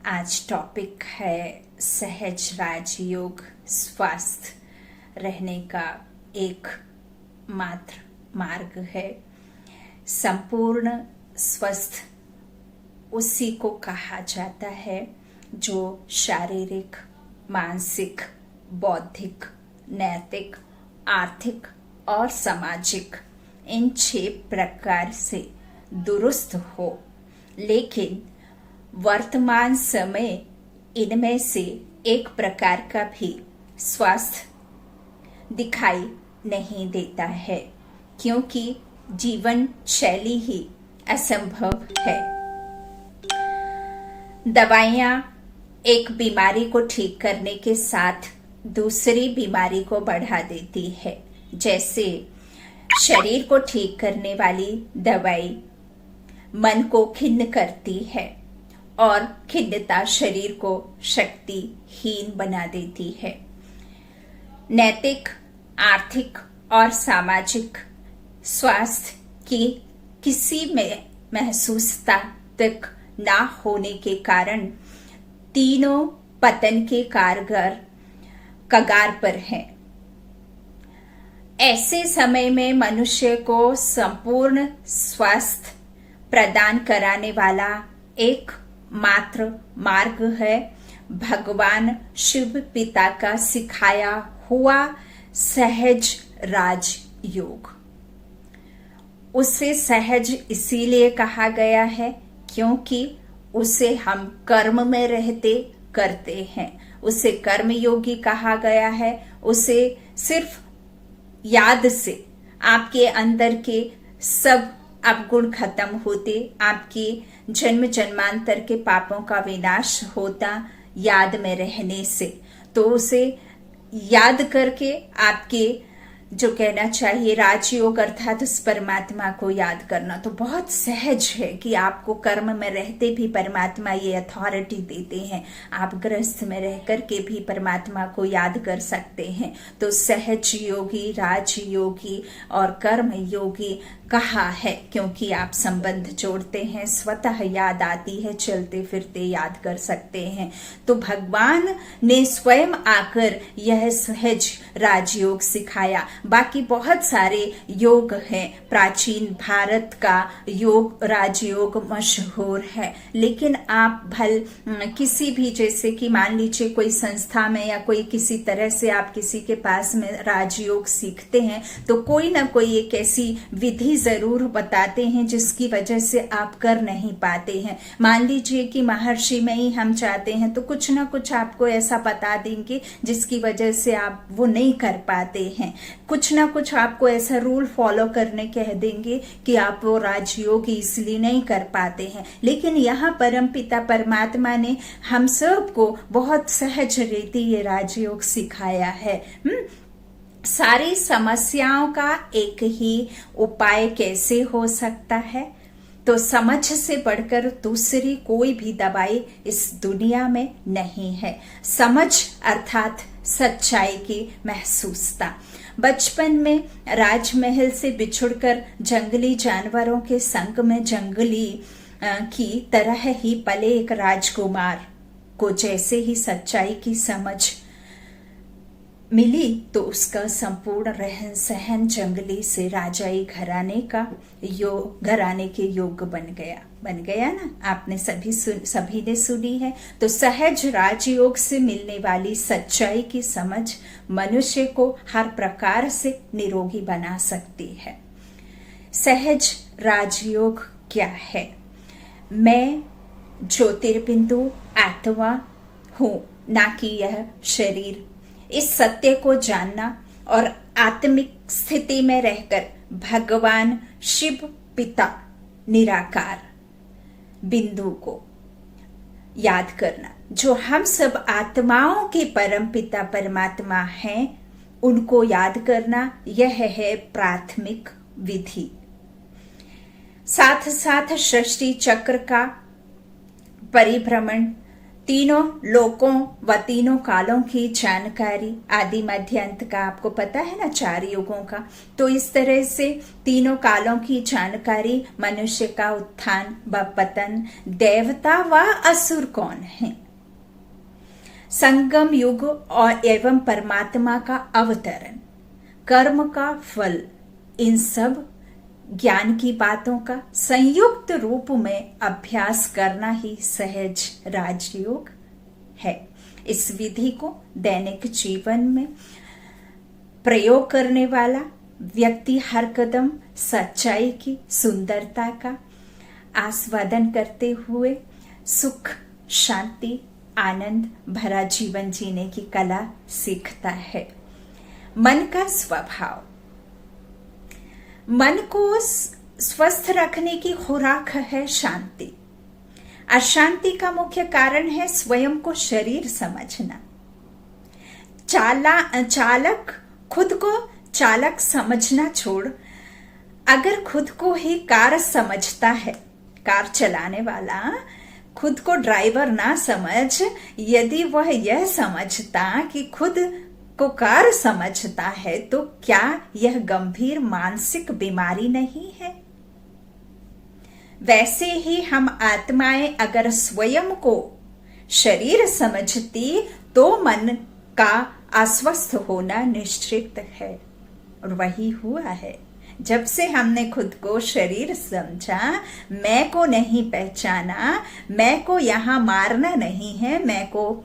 आज टॉपिक है सहज राजयोग। स्वस्थ रहने का एक मात्र मार्ग है। संपूर्ण स्वस्थ उसी को कहा जाता है जो शारीरिक, मानसिक, बौद्धिक, नैतिक, आर्थिक और सामाजिक इन 6 प्रकार से दुरुस्त हो। लेकिन वर्तमान समय इनमें से एक प्रकार का भी स्वास्थ्य दिखाई नहीं देता है, क्योंकि जीवन शैली ही असंभव है। दवाइयाँ एक बीमारी को ठीक करने के साथ दूसरी बीमारी को बढ़ा देती है। जैसे शरीर को ठीक करने वाली दवाई मन को खिन्न करती है और खिन्नता शरीर को शक्तिहीन बना देती है। नैतिक, आर्थिक और सामाजिक स्वास्थ्य की किसी में महसूसता तक ना होने के कारण तीनों पतन के कारगर कगार पर हैं। ऐसे समय में मनुष्य को संपूर्ण स्वास्थ्य प्रदान कराने वाला एक मात्र मार्ग है भगवान शिव पिता का सिखाया हुआ सहज राजयोग। उसे सहज इसीलिए कहा गया है क्योंकि उसे हम कर्म में रहते करते हैं। उसे कर्मयोगी कहा गया है। उसे सिर्फ याद से आपके अंदर के सब अवगुण खत्म होते, आपके जन्म जन्मांतर के पापों का विनाश होता याद में रहने से। तो उसे याद करके आपके जो कहना चाहिए राजयोग अर्थात उस परमात्मा को याद करना तो बहुत सहज है कि आपको कर्म में रहते भी परमात्मा ये अथॉरिटी देते हैं। आप गृहस्थ में रह करके भी परमात्मा को याद कर सकते हैं। तो सहज योगी, राजयोगी और कर्म योगी कहा है क्योंकि आप संबंध जोड़ते हैं, स्वतः याद आती है, चलते फिरते याद कर सकते हैं। तो भगवान ने स्वयं आकर यह सहज राजयोग सिखाया। बाकी बहुत सारे योग हैं। प्राचीन भारत का योग राजयोग मशहूर है, लेकिन आप किसी भी जैसे कि मान लीजिए कोई संस्था में या कोई किसी तरह से आप किसी के पास में राजयोग सीखते हैं तो कोई ना कोई एक ऐसी विधि जरूर बताते हैं जिसकी वजह से आप कर नहीं पाते हैं। मान लीजिए कि महर्षि में ही हम चाहते हैं तो कुछ ना कुछ आपको ऐसा बता देंगे जिसकी वजह से आप वो नहीं कर पाते हैं। कुछ ना कुछ आपको ऐसा रूल फॉलो करने कह देंगे कि आप वो राजयोग इसलिए नहीं कर पाते हैं। लेकिन यहाँ परम पिता परमात्मा ने हम सबको बहुत सहज रीति ये राजयोग सिखाया है। सारी समस्याओं का एक ही उपाय कैसे हो सकता है? तो समझ से बढ़कर दूसरी कोई भी दवाई इस दुनिया में नहीं है। समझ अर्थात सच्चाई की महसूसता। बचपन में राजमहल से बिछुड़कर जंगली जानवरों के संग में जंगली की तरह ही पले एक राजकुमार को जैसे ही सच्चाई की समझ मिली तो उसका संपूर्ण रहन सहन जंगली से राजाई घराने के योग्य बन गया ना। आपने सभी ने सुनी है। तो सहज राजयोग से मिलने वाली सच्चाई की समझ मनुष्य को हर प्रकार से निरोगी बना सकती है। सहज राजयोग क्या है? मैं ज्योतिर्बिंदु आत्मा हूं, ना कि यह शरीर। इस सत्य को जानना और आत्मिक स्थिति में रहकर भगवान शिव पिता निराकार बिंदु को याद करना, जो हम सब आत्माओं के परम पिता परमात्मा हैं, उनको याद करना, यह है प्राथमिक विधि। साथ साथ सृष्टि चक्र का परिभ्रमण तीनों लोकों व तीनों कालों की जानकारी, आदि मध्य अंत का आपको पता है ना, 4 युगों का। तो इस तरह से तीनों कालों की जानकारी, मनुष्य का उत्थान व पतन, देवता व असुर कौन है, संगम युग और एवं परमात्मा का अवतरण, कर्म का फल, इन सब ज्ञान की बातों का संयुक्त रूप में अभ्यास करना ही सहज राजयोग है। इस विधि को दैनिक जीवन में प्रयोग करने वाला व्यक्ति हर कदम सच्चाई की सुंदरता का आस्वादन करते हुए सुख, शांति, आनंद भरा जीवन जीने की कला सीखता है। मन का स्वभाव, मन को स्वस्थ रखने की खुराक है शांति। अशांति का मुख्य कारण है स्वयं को शरीर समझना। चालक खुद को चालक समझना छोड़ अगर खुद को ही कार समझता है, कार चलाने वाला खुद को ड्राइवर ना समझ, यदि वह यह समझता कि खुद को कार समझता है, तो क्या यह गंभीर मानसिक बीमारी नहीं है? वैसे ही हम आत्माएं अगर स्वयं को शरीर समझती तो मन का अस्वस्थ होना निश्चित है, और वही हुआ है। जब से हमने खुद को शरीर समझा, मैं को नहीं पहचाना, मैं को यहाँ मारना नहीं है, मैं को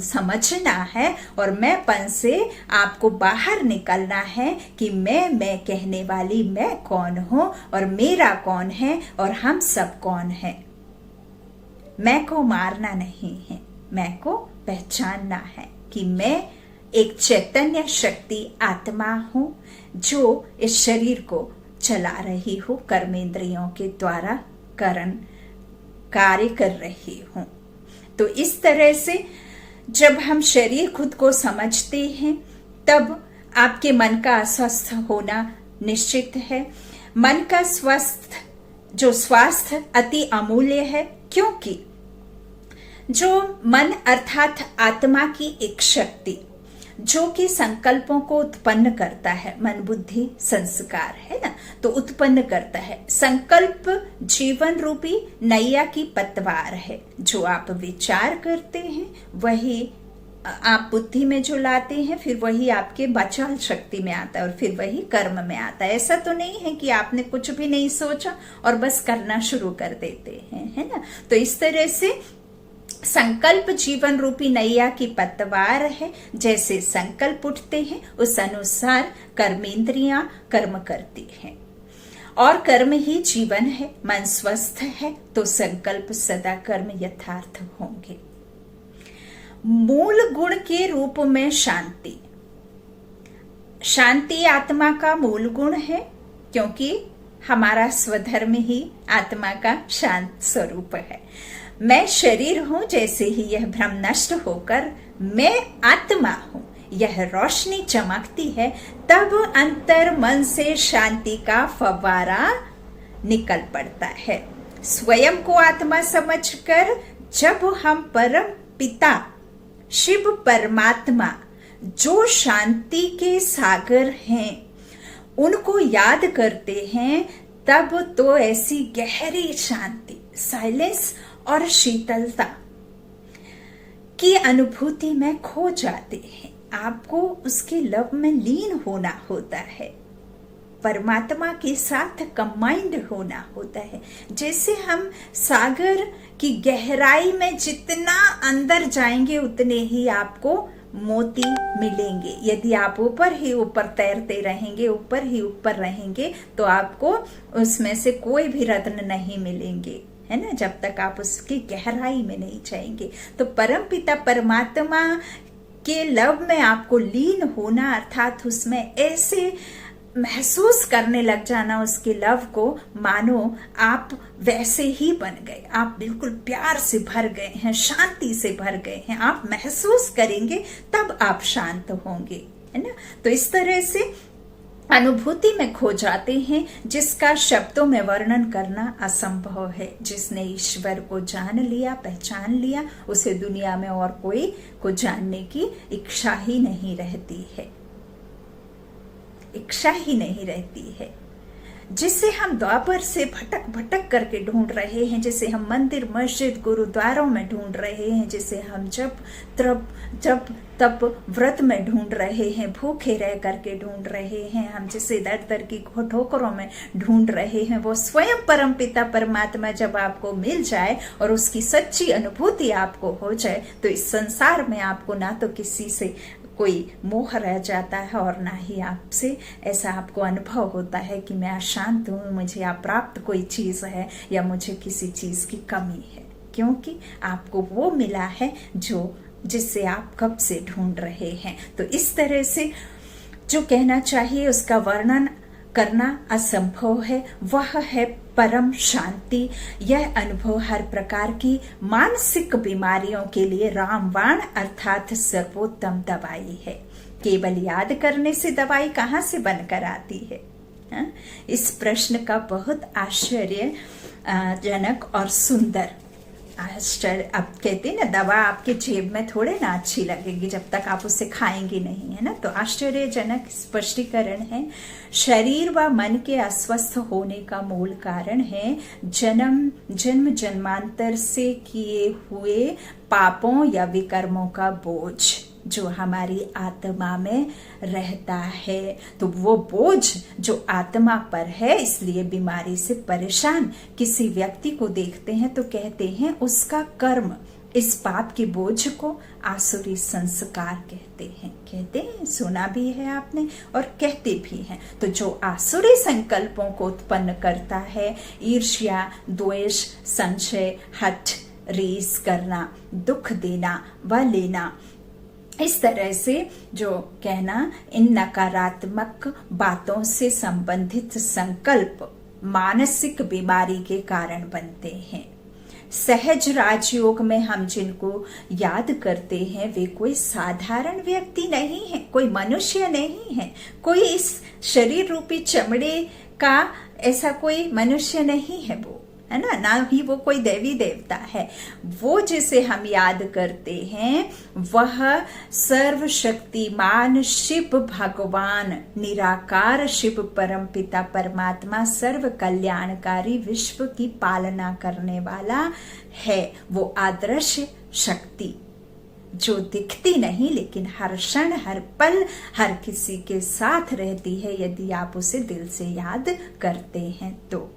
समझना है, और मैंपन से आपको बाहर निकलना है कि मैं कहने वाली मैं कौन हूं और मेरा कौन है और हम सब कौन है। मैं को मारना नहीं है, मैं को पहचानना है कि मैं एक चैतन्य शक्ति आत्मा हूं जो इस शरीर को चला रही हूं, कर्मेंद्रियों के द्वारा कार्य कर रही हूं। तो इस तरह से जब हम शरीर खुद को समझते हैं तब आपके मन का अस्वस्थ होना निश्चित है। मन का स्वास्थ्य अति अमूल्य है, क्योंकि जो मन अर्थात आत्मा की एक शक्ति जो कि संकल्पों को उत्पन्न करता है, मन बुद्धि संस्कार है ना, तो उत्पन्न करता है। संकल्प जीवन रूपी नैया की पतवार है। जो आप विचार करते हैं वही आप बुद्धि में जो लाते हैं, फिर वही आपके बचाल शक्ति में आता है और फिर वही कर्म में आता है। ऐसा तो नहीं है कि आपने कुछ भी नहीं सोचा और बस करना शुरू कर देते हैं, है ना। तो इस तरह से संकल्प जीवन रूपी नैया की पतवार है। जैसे संकल्प उठते हैं उस अनुसार कर्मेंद्रियां कर्म करती हैं, और कर्म ही जीवन है। मन स्वस्थ है तो संकल्प सदा कर्म यथार्थ होंगे। मूल गुण के रूप में शांति, शांति आत्मा का मूल गुण है, क्योंकि हमारा स्वधर्म ही आत्मा का शांत स्वरूप है। मैं शरीर हूं, जैसे ही यह भ्रम नष्ट होकर मैं आत्मा हूं, यह रोशनी चमकती है, तब अंतर मन से शांति का फव्वारा निकल पड़ता है। स्वयं को आत्मा समझकर जब हम परम पिता शिव परमात्मा जो शांति के सागर हैं उनको याद करते हैं, तब तो ऐसी गहरी शांति, साइलेंस और शीतलता की अनुभूति में खो जाते हैं। आपको उसके लव में लीन होना होता है, परमात्मा के साथ कंबाइंड होना होता है। जैसे हम सागर की गहराई में जितना अंदर जाएंगे उतने ही आपको मोती मिलेंगे। यदि आप ऊपर ही ऊपर तैरते रहेंगे, ऊपर ही ऊपर रहेंगे, तो आपको उसमें से कोई भी रत्न नहीं मिलेंगे, है ना, जब तक आप उसकी गहराई में नहीं जाएंगे। तो परम पिता परमात्मा के लव में आपको लीन होना, अर्थात उसमें ऐसे महसूस करने लग जाना उसके लव को, मानो आप वैसे ही बन गए, आप बिल्कुल प्यार से भर गए हैं, शांति से भर गए हैं। आप महसूस करेंगे तब आप शांत होंगे, है ना। तो इस तरह से अनुभूति में खो जाते हैं, जिसका शब्दों में वर्णन करना असंभव है। जिसने ईश्वर को जान लिया, पहचान लिया, उसे दुनिया में और कोई को जानने की इच्छा ही नहीं रहती है, इच्छा ही नहीं रहती है। जिसे हम द्वापर से भटक भटक करके ढूंढ रहे हैं, जिसे हम मंदिर, मस्जिद, गुरुद्वारों में ढूंढ रहे हैं, जिसे हम जब तप व्रत में ढूंढ रहे हैं, भूखे रह करके ढूंढ रहे हैं, हम जिसे दर दर की ठोकरों में ढूंढ रहे हैं, वो स्वयं परमपिता परमात्मा जब आपको मिल जाए और उसकी सच्ची अनुभूति आपको हो जाए, तो इस संसार में आपको ना तो किसी से कोई मोह रह जाता है और ना ही आपसे ऐसा आपको अनुभव होता है कि मैं अशांत हूँ, मुझे अप्राप्त कोई चीज है या मुझे किसी चीज की कमी है, क्योंकि आपको वो मिला है जिससे आप कब से ढूंढ रहे हैं। तो इस तरह से जो कहना चाहिए उसका वर्णन करना असंभव है, वह है परम शांति। यह अनुभव हर प्रकार की मानसिक बीमारियों के लिए रामबाण अर्थात सर्वोत्तम दवाई है। केवल याद करने से दवाई कहाँ से बनकर आती है? इस प्रश्न का बहुत आश्चर्यजनक और सुंदर आश्चर्य। अब कहते हैं ना, दवा आपके जेब में थोड़े ना अच्छी लगेगी जब तक आप उसे खाएंगे नहीं, है ना। तो आश्चर्यजनक स्पष्टीकरण है। शरीर व मन के अस्वस्थ होने का मूल कारण है जन्म जन्मांतर से किए हुए पापों या विकर्मों का बोझ जो हमारी आत्मा में रहता है। तो वो बोझ जो आत्मा पर है, इसलिए बीमारी से परेशान किसी व्यक्ति को देखते हैं तो कहते हैं उसका कर्म। इस पाप के बोझ को आसुरी संस्कार कहते हैं, सुना भी है आपने और कहते भी हैं। तो जो आसुरी संकल्पों को उत्पन्न करता है, ईर्ष्या, द्वेष, संशय, हठ, रीस करना, दुख देना व लेना, इस तरह से जो कहना, इन नकारात्मक बातों से संबंधित संकल्प मानसिक बीमारी के कारण बनते हैं। सहज राजयोग में हम जिनको याद करते हैं वे कोई साधारण व्यक्ति नहीं है, कोई मनुष्य नहीं है, कोई इस शरीर रूपी चमड़े का ऐसा कोई मनुष्य नहीं है, वो है ना ही वो कोई देवी देवता है। वो जिसे हम याद करते हैं वह सर्वशक्तिमान शिव भगवान, निराकार शिव परमपिता परमात्मा, सर्व कल्याणकारी विश्व की पालना करने वाला है। वो आदर्श शक्ति जो दिखती नहीं लेकिन हर क्षण, हर पल, हर किसी के साथ रहती है, यदि आप उसे दिल से याद करते हैं तो,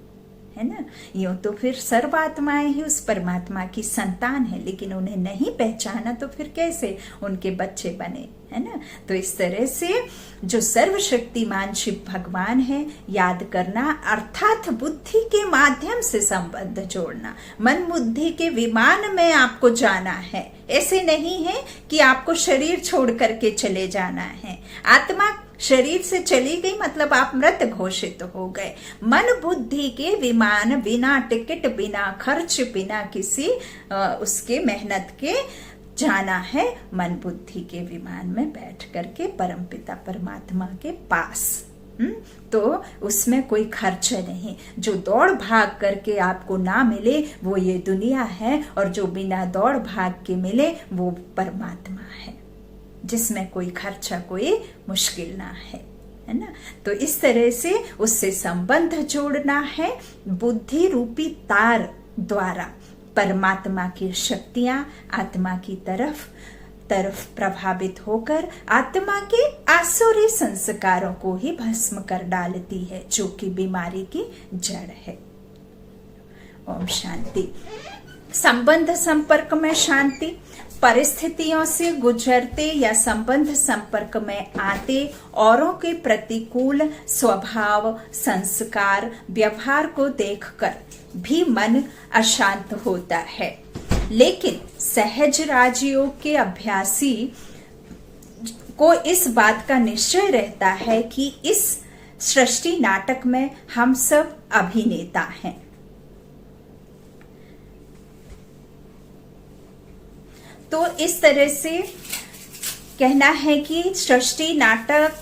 है ना। यूं तो फिर सर्वात्माएं ही उस परमात्मा की संतान है, लेकिन उन्हें नहीं पहचाना तो फिर कैसे उनके बच्चे बने, है ना। तो इस तरह से जो सर्वशक्तिमान शिव भगवान है, याद करना अर्थात बुद्धि के माध्यम से संबंध जोड़ना। मन बुद्धि के विमान में आपको जाना है, ऐसे नहीं है कि आपको शरीर छोड़ करके चले जाना है। आत्मा शरीर से चली गई मतलब आप मृत घोषित हो गए। मन बुद्धि के विमान बिना टिकट, बिना खर्च, बिना किसी उसके मेहनत के जाना है। मन बुद्धि के विमान में बैठ करके परमपिता परमात्मा के पास। तो उसमें कोई खर्च नहीं। जो दौड़ भाग करके आपको ना मिले वो ये दुनिया है, और जो बिना दौड़ भाग के मिले वो परमात्मा है, जिसमें कोई खर्चा, कोई मुश्किल ना है ना। तो इस तरह से उससे संबंध जोड़ना है। बुद्धि रूपी तार द्वारा परमात्मा की शक्तियां आत्मा की तरफ प्रभावित होकर आत्मा के आसुरी संस्कारों को ही भस्म कर डालती है, जो कि बीमारी की जड़ है। ओम शांति। संबंध संपर्क में शांति। परिस्थितियों से गुजरते या संबंध संपर्क में आते औरों के प्रतिकूल स्वभाव, संस्कार, व्यवहार को देखकर भी मन अशांत होता है, लेकिन सहज राजयोग के अभ्यासी को इस बात का निश्चय रहता है कि इस सृष्टि नाटक में हम सब अभिनेता हैं। तो इस तरह से कहना है कि सृष्टि नाटक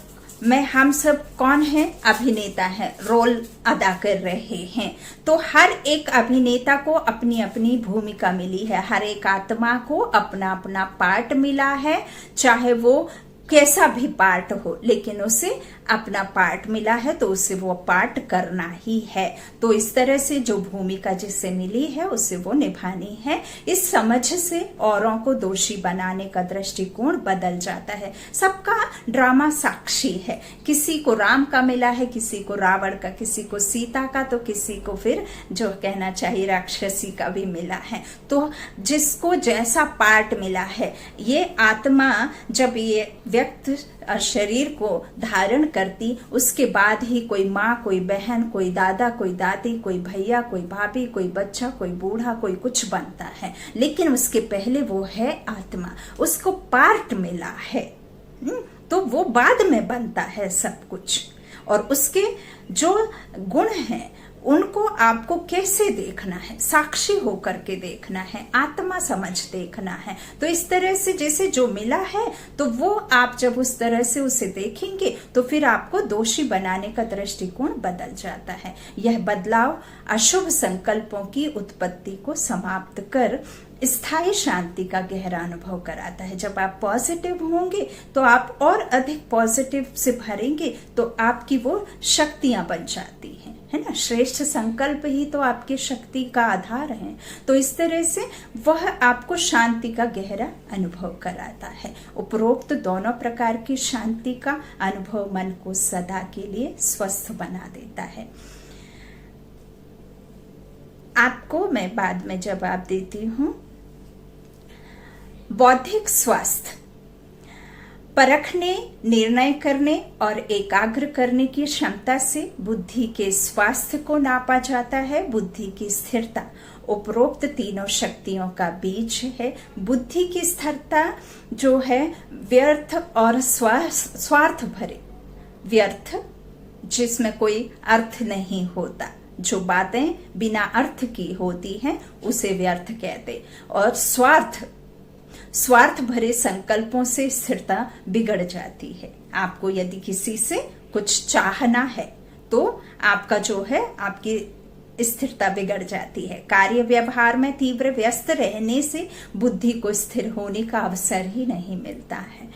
हम सब कौन हैं? अभिनेता हैं, रोल अदा कर रहे हैं। तो हर एक अभिनेता को अपनी अपनी भूमिका मिली है, हर एक आत्मा को अपना अपना पार्ट मिला है, चाहे वो कैसा भी पार्ट हो, लेकिन उसे अपना पार्ट मिला है तो उसे वो पार्ट करना ही है। तो इस तरह से जो भूमिका जिसे मिली है उसे वो निभानी है। इस समझ से औरों को दोषी बनाने का दृष्टिकोण बदल जाता है। सबका ड्रामा साक्षी है, किसी को राम का मिला है, किसी को रावण का, किसी को सीता का, तो किसी को फिर जो कहना चाहिए राक्षसी का भी मिला है। तो जिसको जैसा पार्ट मिला है, ये आत्मा जब ये व्यक्त शरीर को धारण करती, उसके बाद ही कोई माँ, कोई बहन, कोई दादा, कोई दादी, कोई भैया, कोई भाभी, कोई बच्चा, कोई बूढ़ा, कोई कुछ बनता है। लेकिन उसके पहले वो है आत्मा, उसको पार्ट मिला है, तो वो बाद में बनता है सब कुछ। और उसके जो गुण हैं उनको आपको कैसे देखना है? साक्षी होकर के देखना है, आत्मा समझ देखना है। तो इस तरह से जैसे जो मिला है तो वो आप जब उस तरह से उसे देखेंगे तो फिर आपको दोषी बनाने का दृष्टिकोण बदल जाता है। यह बदलाव अशुभ संकल्पों की उत्पत्ति को समाप्त कर स्थायी शांति का गहरा अनुभव कराता है। जब आप पॉजिटिव होंगे तो आप और अधिक पॉजिटिव से भरेंगे तो आपकी वो शक्तियां बन जाती हैं, है ना। श्रेष्ठ संकल्प ही तो आपकी शक्ति का आधार है। तो इस तरह से वह आपको शांति का गहरा अनुभव कराता है। उपरोक्त दोनों प्रकार की शांति का अनुभव मन को सदा के लिए स्वस्थ बना देता है। आपको मैं बाद में जवाब देती हूं। बौद्धिक स्वास्थ्य परखने, निर्णय करने और एकाग्र करने की क्षमता से बुद्धि के स्वास्थ्य को नापा जाता है। बुद्धि की स्थिरता उपरोक्त तीनों शक्तियों का बीज है। बुद्धि की स्थिरता जो है व्यर्थ और स्वार्थ भरे, व्यर्थ जिसमें कोई अर्थ नहीं होता, जो बातें बिना अर्थ की होती हैं उसे व्यर्थ कहते। और स्वार्थ भरे संकल्पों से स्थिरता बिगड़ जाती है। आपको यदि किसी से कुछ चाहना है तो आपका जो है आपकी स्थिरता बिगड़ जाती है। कार्य व्यवहार में तीव्र व्यस्त रहने से बुद्धि को स्थिर होने का अवसर ही नहीं मिलता है।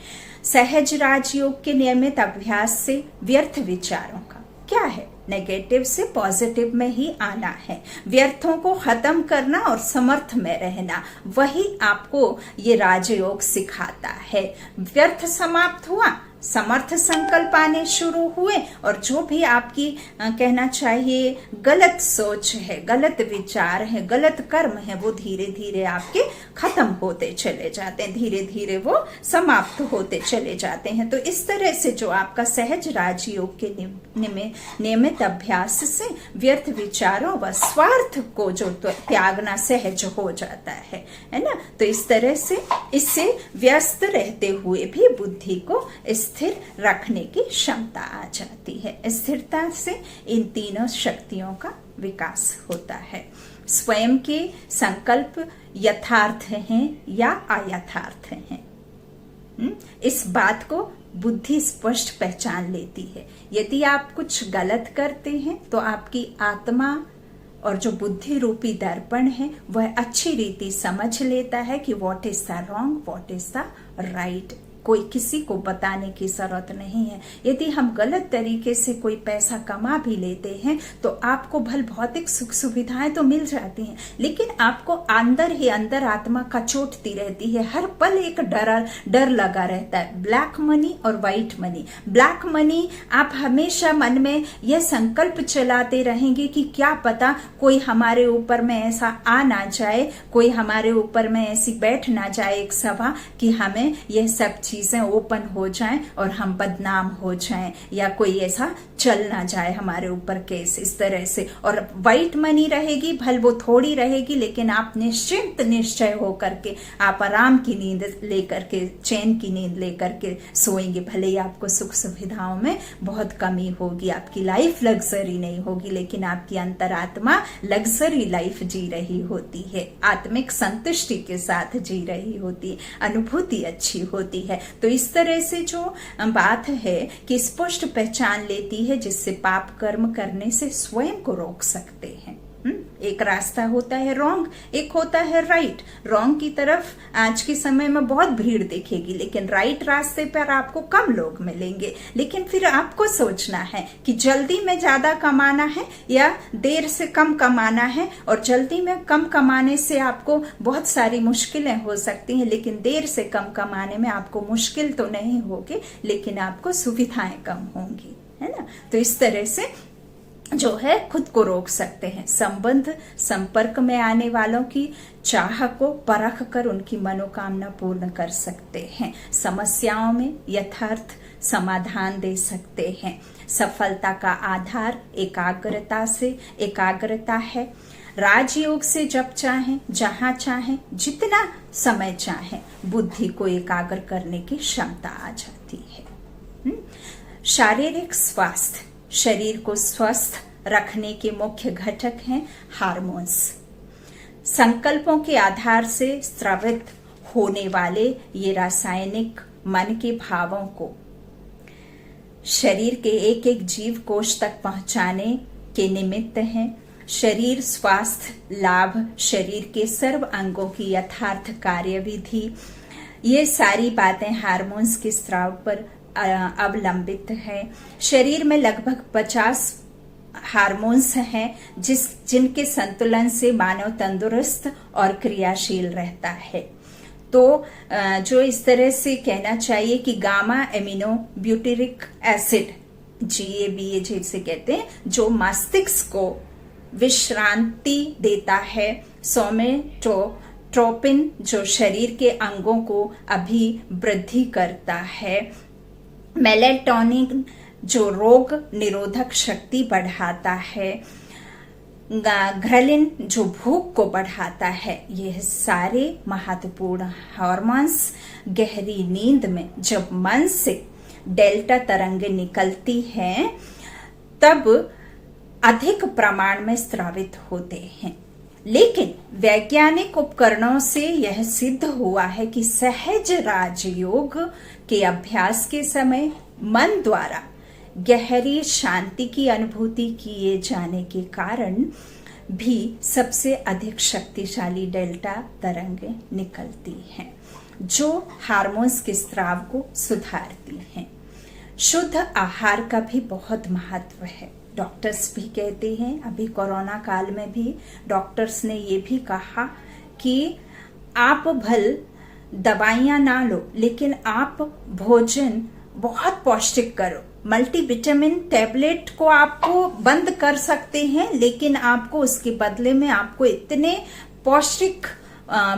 सहज राजयोग के नियमित अभ्यास से व्यर्थ विचारों का क्या है, नेगेटिव से पॉजिटिव में ही आना है। व्यर्थों को खत्म करना और समर्थ में रहना, वही आपको ये राजयोग सिखाता है। व्यर्थ समाप्त हुआ, समर्थ संकल्प आने शुरू हुए, और जो भी आपकी कहना चाहिए गलत सोच है, गलत विचार है, गलत कर्म है, वो धीरे धीरे आपके खत्म होते चले जाते हैं, धीरे धीरे वो समाप्त होते चले जाते हैं। तो इस तरह से जो आपका सहज राजयोग के नियमित अभ्यास से व्यर्थ विचारों व स्वार्थ को जो त्यागना सहज हो जाता है ना। तो इस तरह से इससे व्यस्त रहते हुए भी बुद्धि को स्थिर रखने की क्षमता आ जाती है। स्थिरता से इन तीनों शक्तियों का विकास होता है। स्वयं के संकल्प यथार्थ हैं या अयथार्थ हैं, इस बात को बुद्धि स्पष्ट पहचान लेती है। यदि आप कुछ गलत करते हैं तो आपकी आत्मा और जो बुद्धि रूपी दर्पण है वह अच्छी रीति समझ लेता है कि what is the wrong, what is the right. कोई किसी को बताने की जरूरत नहीं है। यदि हम गलत तरीके से कोई पैसा कमा भी लेते हैं तो आपको भल भौतिक सुख सुविधाएं तो मिल जाती हैं, लेकिन आपको अंदर ही अंदर आत्मा कचोटती रहती है। हर पल एक डर लगा रहता है। ब्लैक मनी और व्हाइट मनी। ब्लैक मनी, आप हमेशा मन में यह संकल्प चलाते रहेंगे कि क्या पता कोई हमारे ऊपर में ऐसा आ ना जाए, कोई हमारे ऊपर में ऐसी बैठ ना जाए एक सभा कि हमें यह सब चीजें ओपन हो जाएं और हम बदनाम हो जाएं, या कोई ऐसा चल ना जाए हमारे ऊपर केस, इस तरह से। और वाइट मनी रहेगी, भल वो थोड़ी रहेगी, लेकिन आप निश्चिंत निश्चय होकर के आप आराम की नींद लेकर के, चैन की नींद लेकर के सोएंगे। भले ही आपको सुख सुविधाओं में बहुत कमी होगी, आपकी लाइफ लग्जरी नहीं होगी, लेकिन आपकी अंतरात्मा लग्जरी लाइफ जी रही होती है, आत्मिक संतुष्टि के साथ जी रही होती है, अनुभूति अच्छी होती है। है। तो इस तरह से जो बात है कि स्पष्ट पहचान लेती है, जिससे पाप कर्म करने से स्वयं को रोक सकते हैं। एक रास्ता होता है रॉन्ग, एक होता है राइट। रॉन्ग की तरफ आज के समय में बहुत भीड़ दिखेगी, लेकिन राइट रास्ते पर आपको कम लोग मिलेंगे। लेकिन फिर आपको सोचना है कि जल्दी में ज्यादा कमाना है या देर से कम कमाना है। और जल्दी में कम कमाने से आपको बहुत सारी मुश्किलें हो सकती हैं, लेकिन देर से कम कमाने में आपको मुश्किल तो नहीं होगी, लेकिन आपको सुविधाएं कम होंगी, है ना। तो इस तरह से जो है खुद को रोक सकते हैं। संबंध संपर्क में आने वालों की चाह को परख कर उनकी मनोकामना पूर्ण कर सकते हैं। समस्याओं में यथार्थ समाधान दे सकते हैं। सफलता का आधार एकाग्रता है। राजयोग से जब चाहें, जहां चाहें, जितना समय चाहें, बुद्धि को एकाग्र करने की क्षमता आ जाती है। शारीरिक स्वास्थ्य, शरीर को स्वस्थ रखने के मुख्य घटक हैं हार्मोन्स। संकल्पों के आधार से स्रावित होने वाले ये रासायनिक मन के भावों को शरीर के एक एक जीव कोश तक पहुंचाने के निमित्त हैं। शरीर स्वास्थ्य लाभ, शरीर के सर्व अंगों की यथार्थ कार्यविधि, ये सारी बातें हार्मोन्स के स्राव पर अवलंबित है। शरीर में लगभग 50 हार्मोन्स हैं जिनके संतुलन से मानव तंदुरुस्त और क्रियाशील रहता है। तो जो इस तरह से कहना चाहिए कि gamma amino butyric acid, GABA जिसे कहते हैं, जो मस्तिष्क को विश्रांति देता है। सोमेटोट्रोपिन जो शरीर के अंगों को अभिवृद्धि करता है। मेलेटोनिन जो रोग निरोधक शक्ति बढ़ाता है। घ्रेलिन जो भूख को बढ़ाता है। यह सारे महत्वपूर्ण हार्मोन्स गहरी नींद में जब मन से डेल्टा तरंगें निकलती हैं, तब अधिक प्रमाण में स्रावित होते हैं। लेकिन वैज्ञानिक उपकरणों से यह सिद्ध हुआ है कि सहज राजयोग के अभ्यास के समय मन द्वारा गहरी शांति की अनुभूति किए जाने के कारण भी सबसे अधिक शक्तिशाली डेल्टा तरंगें निकलती हैं, जो हार्मोन्स के स्राव को सुधारती हैं। शुद्ध आहार का भी बहुत महत्व है। डॉक्टर्स भी कहते हैं, अभी कोरोना काल में भी डॉक्टर्स ने ये भी कहा कि आप भल दवाइयां ना लो, लेकिन आप भोजन बहुत पौष्टिक करो। मल्टीविटामिन टैबलेट को आपको बंद कर सकते हैं, लेकिन आपको उसके बदले में आपको इतने पौष्टिक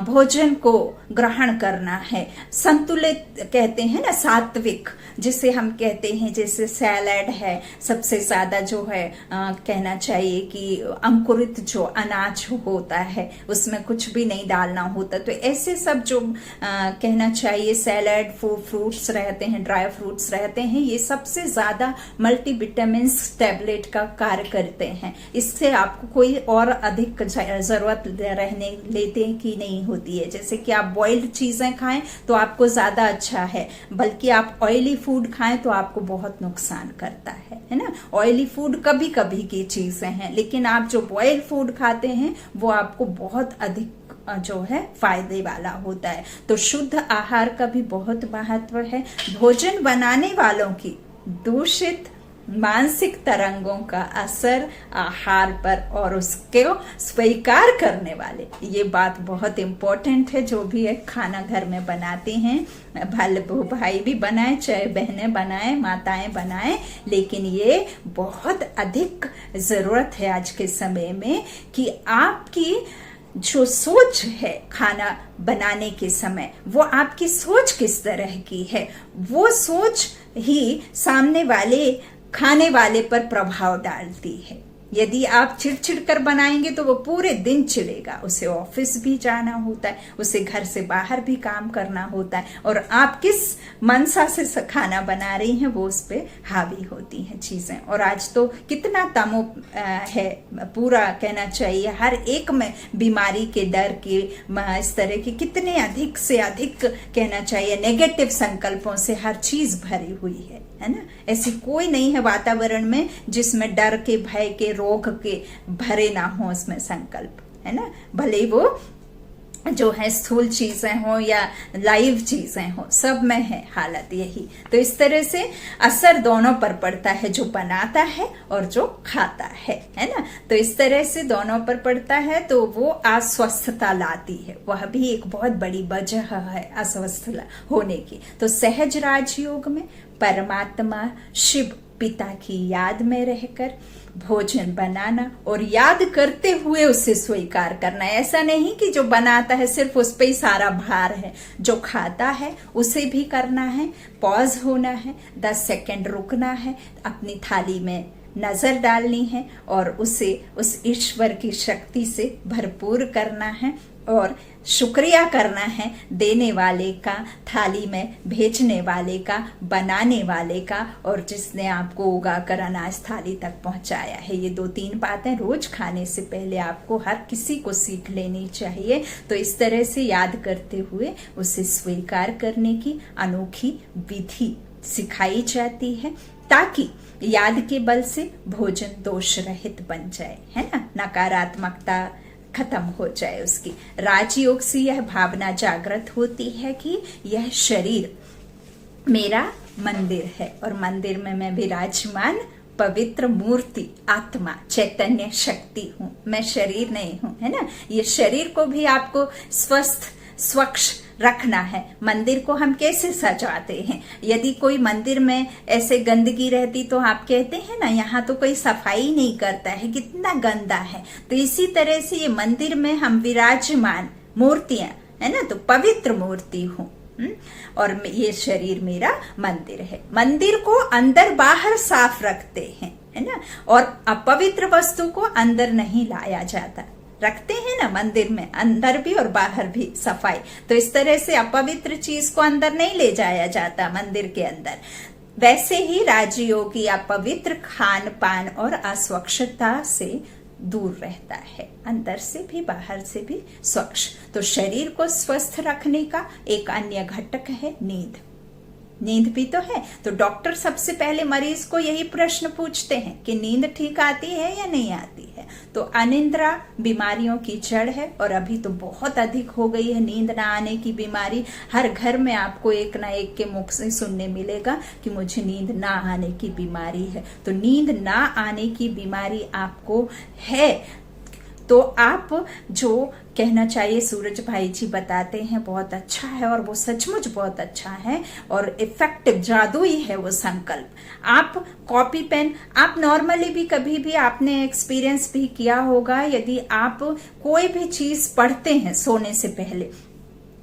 भोजन को ग्रहण करना है। संतुलित कहते हैं ना, सात्विक जिसे हम कहते हैं, जैसे सैलड है, सबसे ज्यादा जो है कहना चाहिए कि अंकुरित जो अनाज होता है उसमें कुछ भी नहीं डालना होता। तो ऐसे सब जो कहना चाहिए सैलड, फ्रूट्स रहते हैं, ड्राई फ्रूट्स रहते हैं, ये सबसे ज्यादा मल्टीविटामिन्स टैबलेट का कार्य करते हैं। इससे आपको कोई और अधिक जरूरत रहने लेते की नहीं होती है। जैसे कि आप बॉइल्ड चीजें खाएं तो आपको ज्यादा अच्छा है, बल्कि आप ऑयली फूड खाएं तो आपको बहुत नुकसान करता है ना। ऑयली फूड कभी कभी की चीजें हैं, लेकिन आप जो बॉइल्ड फूड खाते हैं वो आपको बहुत अधिक जो है फायदे वाला होता है। तो शुद्ध आहार का भी बहुत महत्व है। भोजन बनाने वालों की दूषित मानसिक तरंगों का असर आहार पर और उसके स्वीकार करने वाले, ये बात बहुत इंपॉर्टेंट है। जो भी है खाना घर में बनाते हैं, भाई भी बनाए, चाहे बहनें बनाए, माताएं बनाए, लेकिन ये बहुत अधिक जरूरत है आज के समय में कि आपकी जो सोच है खाना बनाने के समय, वो आपकी सोच किस तरह की है, वो सोच ही सामने वाले खाने वाले पर प्रभाव डालती है। यदि आप चिड़चिड़ कर बनाएंगे तो वो पूरे दिन चिड़ेगा। उसे ऑफिस भी जाना होता है, उसे घर से बाहर भी काम करना होता है, और आप किस मनसा से खाना बना रही हैं वो उस पर हावी होती हैं चीजें। और आज तो कितना तमो है, पूरा कहना चाहिए हर एक में बीमारी के डर के, इस तरह के कितने अधिक से अधिक कहना चाहिए नेगेटिव संकल्पों से हर चीज भरी हुई है ना। ऐसी कोई नहीं है वातावरण में जिसमें डर के, भय के, रोग के भरे ना हो उसमें संकल्प, है ना। भले वो जो है स्थूल चीजें हो या लाइव चीजें हो, सब में है हालत यही। तो इस तरह से असर दोनों पर पड़ता है, जो बनाता है और जो खाता है ना। तो इस तरह से दोनों पर पड़ता है, तो वो अस्वस्थता लाती है। वह भी एक बहुत बड़ी वजह है अस्वस्थ होने की। तो सहज राजयोग में परमात्मा शिव पिता की याद में रहकर भोजन बनाना और याद करते हुए उसे स्वीकार करना। ऐसा नहीं कि जो बनाता है सिर्फ उस पे ही सारा भार है, जो खाता है उसे भी करना है, पॉज होना है, 10 सेकंड रुकना है, अपनी थाली में नजर डालनी है और उसे उस ईश्वर की शक्ति से भरपूर करना है और शुक्रिया करना है देने वाले का, थाली में भेजने वाले का, बनाने वाले का, और जिसने आपको उगाकर अनाज थाली तक पहुंचाया है। ये 2-3 बातें रोज खाने से पहले आपको हर किसी को सीख लेनी चाहिए। तो इस तरह से याद करते हुए उसे स्वीकार करने की अनोखी विधि सिखाई जाती है, ताकि याद के बल से भोजन दोष रहित बन जाए, है ना। नकारात्मकता खत्म हो जाए उसकी। राजयोग से यह भावना जागृत होती है कि यह शरीर मेरा मंदिर है और मंदिर में मैं विराजमान पवित्र मूर्ति, आत्मा, चैतन्य शक्ति हूँ, मैं शरीर नहीं हूँ, है ना। ये शरीर को भी आपको स्वस्थ स्वच्छ रखना है। मंदिर को हम कैसे सजाते हैं? यदि कोई मंदिर में ऐसे गंदगी रहती तो आप कहते हैं ना, यहाँ तो कोई सफाई नहीं करता है, कितना गंदा है। तो इसी तरह से ये मंदिर में हम विराजमान मूर्तियां, है ना, तो पवित्र मूर्ति हूँ और ये शरीर मेरा मंदिर है। मंदिर को अंदर बाहर साफ रखते हैं, है ना, और अपवित्र वस्तु को अंदर नहीं लाया जाता। रखते हैं ना मंदिर में, अंदर भी और बाहर भी सफाई। तो इस तरह से अपवित्र चीज को अंदर नहीं ले जाया जाता मंदिर के अंदर। वैसे ही राजयोगी अपवित्र खान पान और अस्वच्छता से दूर रहता है, अंदर से भी बाहर से भी स्वच्छ। तो शरीर को स्वस्थ रखने का एक अन्य घटक है नींद। नींद भी तो है। तो डॉक्टर सबसे पहले मरीज को यही प्रश्न पूछते हैं कि नींद ठीक आती है या नहीं आती है। तो अनिद्रा बीमारियों की जड़ है और अभी तो बहुत अधिक हो गई है नींद ना आने की बीमारी। हर घर में आपको एक ना एक के मुख से सुनने मिलेगा कि मुझे नींद ना आने की बीमारी है। तो नींद ना आने की बीमारी आपको है तो आप जो कहना चाहिए सूरज भाई जी बताते हैं बहुत अच्छा है और वो सचमुच बहुत अच्छा है और इफेक्टिव जादुई है वो संकल्प। आप कॉपी पेन, आप नॉर्मली भी कभी भी आपने एक्सपीरियंस भी किया होगा, यदि आप कोई भी चीज पढ़ते हैं सोने से पहले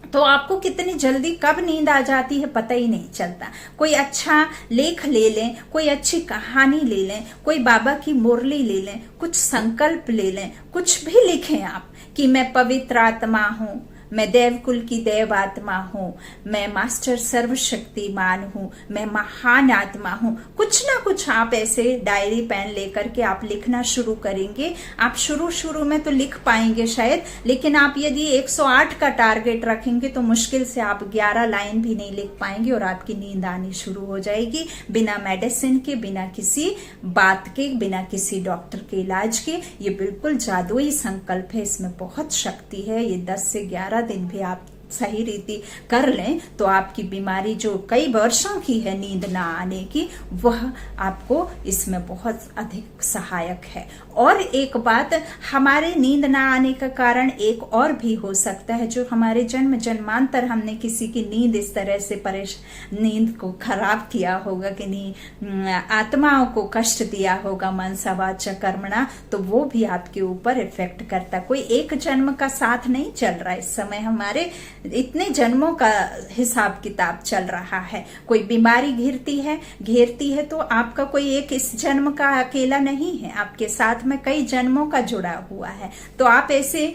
तो आपको कितनी जल्दी कब नींद आ जाती है पता ही नहीं चलता। कोई अच्छा लेख ले लें, कोई अच्छी कहानी ले लें, कोई बाबा की मुरली ले लें, कुछ संकल्प ले लें, कुछ भी लिखें आप कि मैं पवित्र आत्मा हूं, मैं देवकुल की देव आत्मा हूँ, मैं मास्टर सर्वशक्तिमान हूँ, मैं महान आत्मा हूँ। कुछ ना कुछ आप ऐसे डायरी पेन लेकर के आप लिखना शुरू करेंगे। आप शुरू में तो लिख पाएंगे शायद, लेकिन आप यदि 108 का टारगेट रखेंगे तो मुश्किल से आप 11 लाइन भी नहीं लिख पाएंगे और आपकी नींद आनी शुरू हो जाएगी, बिना मेडिसिन के, बिना किसी बात के, बिना किसी डॉक्टर के इलाज के। ये बिल्कुल जादुई संकल्प है, इसमें बहुत शक्ति है। ये 10 से 11 दिन भी आप सही रीति कर लें तो आपकी बीमारी जो कई वर्षों की है नींद ना आने की, वह आपको इसमें बहुत अधिक सहायक है। और एक बात, हमारे नींद ना आने का कारण एक और भी हो सकता है, जो हमारे जन्मांतर हमने किसी की नींद इस तरह से नींद को खराब किया होगा कि आत्माओं को कष्ट दिया होगा मनसा वाचा कर्मणा, तो वो भी आपके ऊपर इफेक्ट करता। कोई एक जन्म का साथ नहीं चल रहा इस समय। हमारे इतने जन्मों का हिसाब किताब चल रहा है। कोई बीमारी घेरती है तो आपका कोई एक इस जन्म का अकेला नहीं है, आपके साथ में कई जन्मों का जुड़ा हुआ है। तो आप ऐसे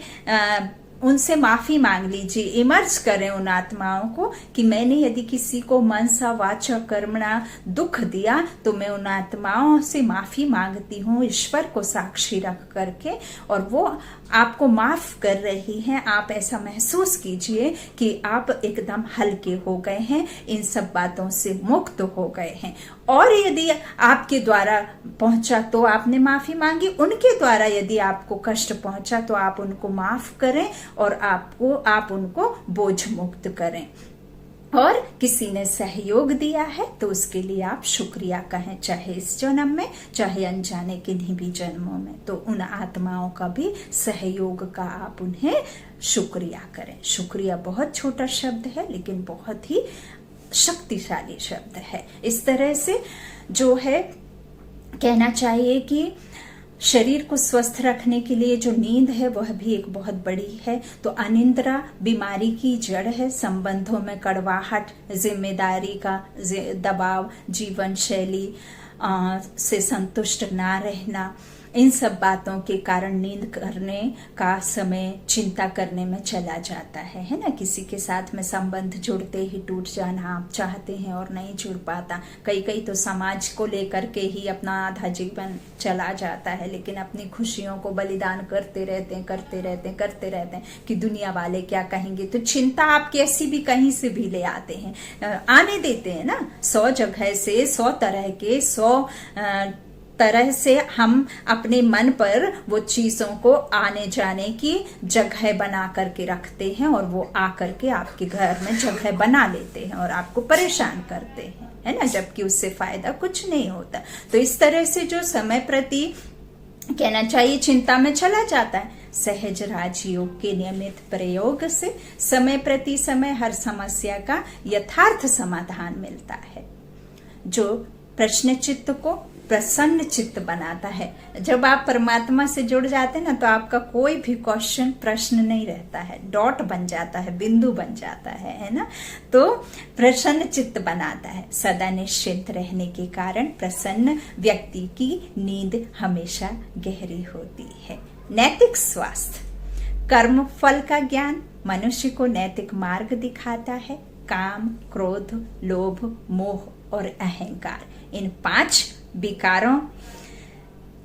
उनसे माफी मांग लीजिए, इमर्ज करें उन आत्माओं को कि मैंने यदि किसी को मनसा वाचा कर्मणा दुख दिया तो मैं उन आत्माओं से माफी मांगती हूँ ईश्वर को साक्षी रख करके, और वो आपको माफ कर रही हैं। आप ऐसा महसूस कीजिए कि आप एकदम हल्के हो गए हैं, इन सब बातों से मुक्त हो गए हैं। और यदि आपके द्वारा पहुंचा तो आपने माफी मांगी, उनके द्वारा यदि आपको कष्ट पहुंचा तो आप उनको माफ करें और आप उनको बोझ मुक्त करें। और किसी ने सहयोग दिया है तो उसके लिए आप शुक्रिया कहें, चाहे इस जन्म में चाहे अनजाने किन्हीं भी जन्मों में। तो उन आत्माओं का भी सहयोग का आप उन्हें शुक्रिया करें। शुक्रिया बहुत छोटा शब्द है लेकिन बहुत ही शक्तिशाली शब्द है। इस तरह से जो है कहना चाहिए कि शरीर को स्वस्थ रखने के लिए जो नींद है वह भी एक बहुत बड़ी है। तो अनिद्रा बीमारी की जड़ है। संबंधों में कड़वाहट, जिम्मेदारी का दबाव, जीवन शैली से संतुष्ट ना रहना, इन सब बातों के कारण नींद करने का समय चिंता करने में चला जाता है ना। किसी के साथ में संबंध जुड़ते ही टूट जाना आप चाहते हैं और नहीं जुड़ पाता। कई तो समाज को लेकर के ही अपना आधा जीवन चला जाता है, लेकिन अपनी खुशियों को बलिदान करते रहते हैं कि दुनिया वाले क्या कहेंगे। तो चिंता आप कैसी भी कहीं से भी ले आते हैं, आने देते हैं ना। 100 जगह से 100 तरह के 100 तरह से हम अपने मन पर वो चीजों को आने जाने की जगह बना करके रखते हैं, और वो आकर के आपके घर में जगह बना लेते हैं और आपको परेशान करते हैं, है ना, जबकि उससे फायदा कुछ नहीं होता। तो इस तरह से जो समय प्रति कहना चाहिए चिंता में चला जाता है, सहज राजयोग के नियमित प्रयोग से समय प्रति समय हर समस्या का यथार्थ समाधान मिलता है, जो प्रश्न चित्त को प्रसन्न चित्त बनाता है। जब आप परमात्मा से जुड़ जाते हैं ना तो आपका कोई भी क्वेश्चन प्रश्न नहीं रहता है, डॉट बन जाता है, बिंदु बन जाता है ना। तो प्रसन्न चित्त बनाता है। सदा निश्चिंत रहने के कारण प्रसन्न व्यक्ति की नींद हमेशा गहरी होती है। नैतिक स्वास्थ्य, कर्म फल का ज्ञान मनुष्य को नैतिक मार्ग दिखाता है। काम, क्रोध, लोभ, मोह और अहंकार, इन 5 विकारों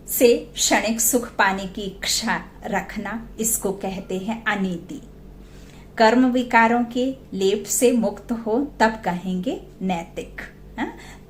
से क्षणिक सुख पाने की इच्छा रखना, इसको कहते हैं अनीति। कर्म विकारों के लेप से मुक्त हो तब कहेंगे नैतिक।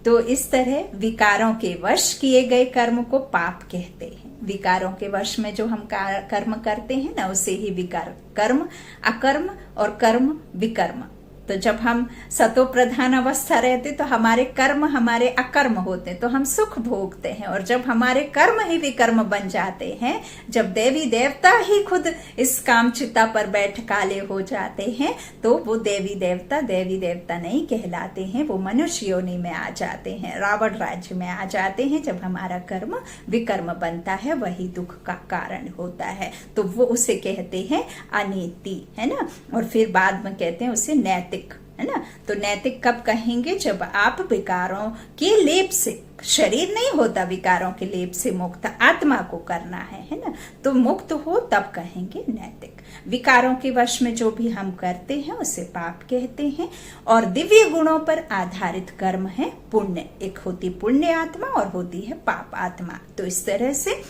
तो इस तरह विकारों के वश किए गए कर्म को पाप कहते हैं। विकारों के वश में जो हम कर्म करते हैं ना, उसे ही विकार, कर्म अकर्म और कर्म विकर्म। तो जब हम सतो प्रधान अवस्था रहते तो हमारे कर्म हमारे अकर्म होते, तो हम सुख भोगते हैं। और जब हमारे कर्म ही विकर्म बन जाते हैं, जब देवी देवता ही खुद इस कामचिता पर बैठ काले हो जाते हैं, तो वो देवी देवता नहीं कहलाते हैं, वो मनुष्य योनि में आ जाते हैं, रावण राज्य में आ जाते हैं। जब हमारा कर्म विकर्म बनता है वही दुख का कारण होता है। तो वो उसे कहते हैं अनीति, है ना। और फिर बाद में कहते हैं उसे नैतिक, है ना। तो नैतिक कब कहेंगे? जब आप विकारों के लेप से, शरीर नहीं होता विकारों के लेप से मुक्त, आत्मा को करना है ना। तो मुक्त हो तब कहेंगे नैतिक। विकारों के वश में जो भी हम करते हैं उसे पाप कहते हैं। और दिव्य गुणों पर आधारित कर्म है पुण्य। एक होती पुण्य आत्मा और होती है पाप आत्मा। तो इस तरह से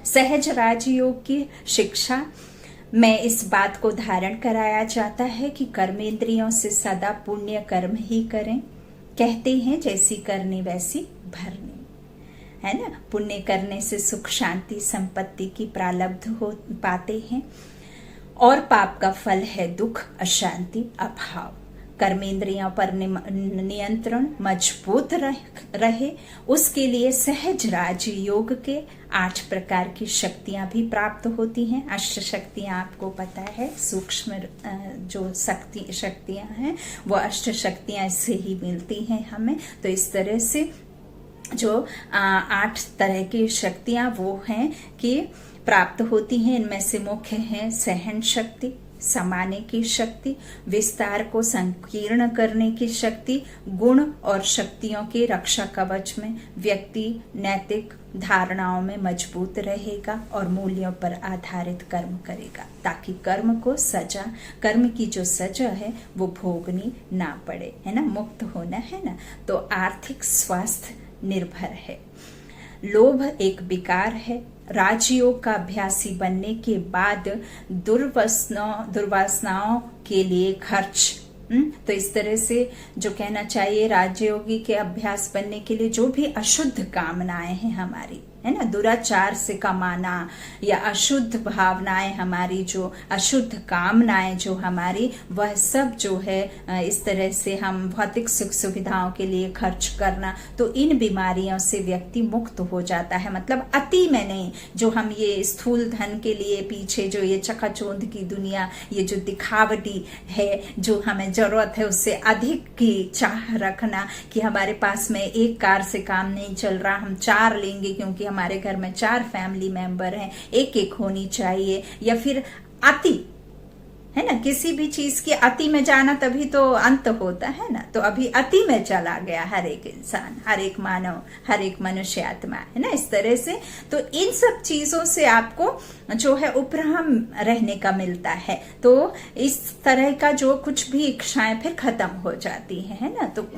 सहज राजयोग की शिक्षा में इस बात को धारण कराया जाता है कि कर्मेंद्रियों से सदा पुण्य कर्म ही करें। कहते हैं जैसी करनी वैसी भरनी, है ना। पुण्य करने से सुख शांति संपत्ति की प्रारब्ध हो पाते हैं, और पाप का फल है दुख अशांति अभाव। कर्मेंद्रियों पर नियंत्रण मजबूत रहे, उसके लिए सहज राजयोग के 8 प्रकार की शक्तियां भी प्राप्त होती हैं। अष्ट शक्तियां आपको पता है, सूक्ष्म जो शक्तियां हैं वो अष्ट शक्तियां इससे ही मिलती हैं हमें। तो इस तरह से जो 8 तरह की शक्तियां वो हैं कि प्राप्त होती हैं। इनमें से मुख्य है सहन शक्ति, समाने की शक्ति, विस्तार को संकीर्ण करने की शक्ति, गुण और शक्तियों के रक्षा कवच में व्यक्ति नैतिक धारणाओं में मजबूत रहेगा और मूल्यों पर आधारित कर्म करेगा, ताकि कर्म की जो सजा है वो भोगनी ना पड़े, है ना, मुक्त होना है ना। तो आर्थिक स्वास्थ्य निर्भर है। लोभ एक विकार है। राजयोग का अभ्यासी बनने के बाद दुर्वासनाओं के लिए खर्च, तो इस तरह से जो कहना चाहिए, राजयोगी के अभ्यास बनने के लिए जो भी अशुद्ध कामनाएं हैं हमारी, है ना, दुराचार से कमाना या अशुद्ध भावनाएं हमारी, जो अशुद्ध कामनाएं जो हमारी, वह सब जो है इस तरह से हम भौतिक सुख सुविधाओं के लिए खर्च करना, तो इन बीमारियों से व्यक्ति मुक्त हो जाता है। मतलब अति में नहीं, जो हम ये स्थूल धन के लिए पीछे जो ये चकाचौंध की दुनिया, ये जो दिखावटी है, जो हमें जरूरत है उससे अधिक की चाह रखना कि हमारे पास में एक कार से काम नहीं चल रहा, हम 4 लेंगे क्योंकि हमारे घर में 4 फैमिली मेंबर हैं, एक होनी चाहिए, या फिर अति, है ना, किसी भी चीज की अति में जाना तभी तो अंत होता है ना। तो अभी अति में चला गया हर एक इंसान, हर एक मानव, हर एक मनुष्य आत्मा, है ना, इस तरह से। तो इन सब चीजों से आपको जो है उपराम रहने का मिलता है। तो इस तरह का जो कुछ भी इच्छाएं फिर खत्म हो जाती है ना। तो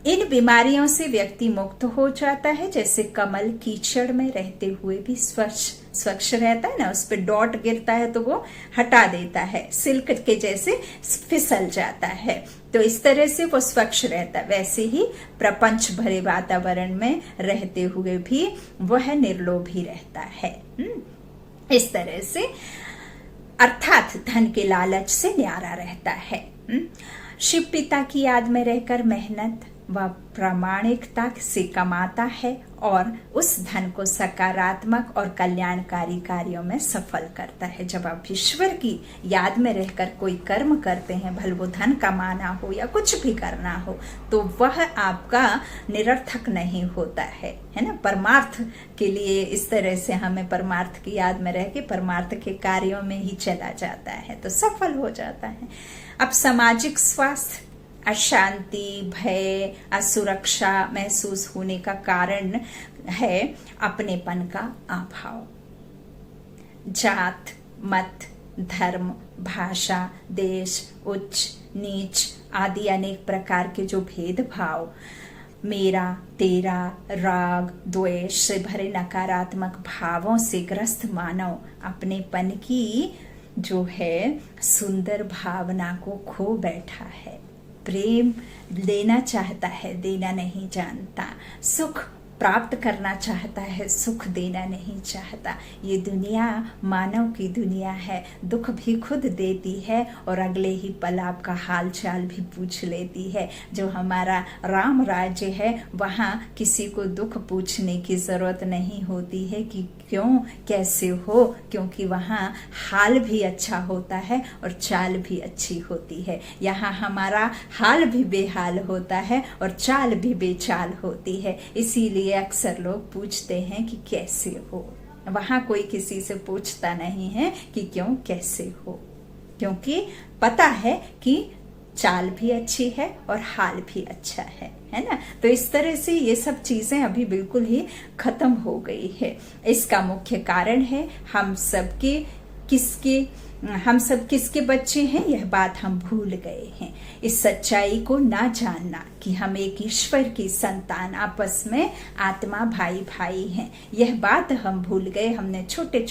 इन बीमारियों से व्यक्ति मुक्त हो जाता है। जैसे कमल कीचड़ में रहते हुए भी स्वच्छ रहता है ना, उस पर डॉट गिरता है तो वो हटा देता है, सिल्क के जैसे फिसल जाता है, तो इस तरह से वो स्वच्छ रहता है। वैसे ही प्रपंच भरे वातावरण में रहते हुए भी वह निर्लोभी रहता है। इस तरह से, अर्थात धन के लालच से न्यारा रहता है। शिव पिता की याद में रहकर मेहनत व प्रामाणिकता से कमाता है और उस धन को सकारात्मक और कल्याणकारी कार्यों में सफल करता है। जब आप ईश्वर की याद में रहकर कोई कर्म करते हैं, भले वो धन कमाना हो या कुछ भी करना हो, तो वह आपका निरर्थक नहीं होता है ना। परमार्थ के लिए इस तरह से हमें परमार्थ की याद में रह के परमार्थ के कार्यों में ही चला जाता है, तो सफल हो जाता है। अब सामाजिक स्वास्थ्य, अशांति, भय, असुरक्षा महसूस होने का कारण है अपनेपन का अभाव। जात, मत, धर्म, भाषा, देश, उच्च नीच आदि अनेक प्रकार के जो भेदभाव, मेरा, तेरा, राग, द्वेष से भरे नकारात्मक भावों से ग्रस्त मानव अपनेपन की जो है सुंदर भावना को खो बैठा है। प्रेम लेना चाहता है, देना नहीं जानता। सुख प्राप्त करना चाहता है, सुख देना नहीं चाहता। ये दुनिया मानव की दुनिया है, दुख भी खुद देती है और अगले ही पल आपका हाल चाल भी पूछ लेती है। जो हमारा राम राज्य है, वहाँ किसी को दुख पूछने की जरूरत नहीं होती है कि क्यों, कैसे हो, क्योंकि वहाँ हाल भी अच्छा होता है और चाल भी अच्छी होती है। यहाँ हमारा हाल भी बेहाल होता है और चाल भी बेचाल होती है। इसीलिए अक्सर लोग पूछते हैं कि कैसे हो। वहां कोई किसी से पूछता नहीं है कि क्यों, कैसे हो, क्योंकि पता है कि चाल भी अच्छी है और हाल भी अच्छा है ना। तो इस तरह से ये सब चीजें अभी बिल्कुल ही खत्म हो गई है। इसका मुख्य कारण है हम सब किसके बच्चे हैं, यह बात हम भूल गए हैं। इस सच्चाई को ना जानना कि हम एक ईश्वर की संतान, आपस में आत्मा भाई भाई हैं, यह बात हम भूल गए। हमने छोटे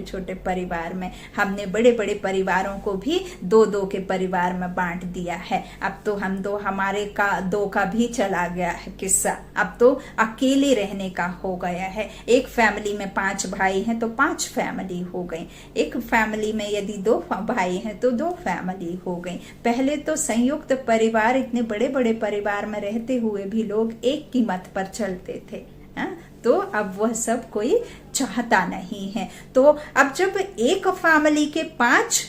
छोटे परिवार में, हमने बड़े बड़े परिवारों को भी 2-2 के परिवार में बांट दिया है। अब तो हम हमारे का 2 का भी चला गया है किस्सा। अब तो अकेले रहने का हो गया है। एक फैमिली में 5 भाई हैं तो 5 फैमिली हो गई। एक फैमिली में यदि 2 भाई हैं तो 2 फैमिली हो गई। पहले तो संयुक्त परिवार, इतने बड़े बड़े परिवार में रहते हुए भी लोग एक की मत पर चलते थे, तो अब वह सब कोई चाहता नहीं है। तो अब जब एक फैमिली के 5